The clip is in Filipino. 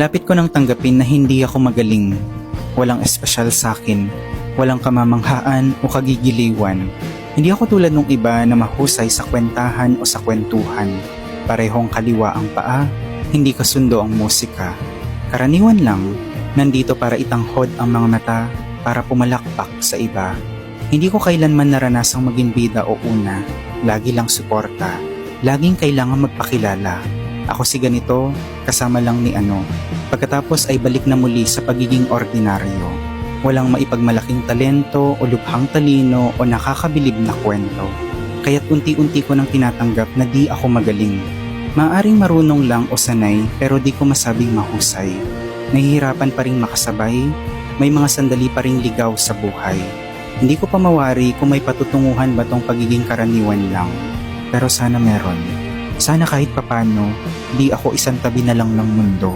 Lapit ko nang tanggapin na hindi ako magaling. Walang espesyal sa akin. Walang kamamanghaan o kagigiliwan. Hindi ako tulad ng iba na mahusay sa kwentahan o sa kwentuhan. Parehong kaliwa ang paa, hindi kasundo ang musika. Karaniwan lang, nandito para itanghod ang mga mata, para pumalakpak sa iba. Hindi ko kailanman naranasang maging bida o una. Lagi lang suporta. Laging kailangan magpakilala. Ako si ganito, kasama lang ni ano. Pagkatapos ay balik na muli sa pagiging ordinaryo. Walang maipagmalaking talento o lubhang talino o nakakabilib na kwento. Kaya't unti-unti ko nang tinatanggap na di ako magaling. Maaring marunong lang o sanay pero di ko masabing mahusay. Nahihirapan pa rin makasabay, may mga sandali pa ring ligaw sa buhay. Hindi ko pa mawari kung may patutunguhan ba tong pagiging karaniwan lang. Pero sana meron. Sana kahit papano, di ako isang tabi na lang ng mundo.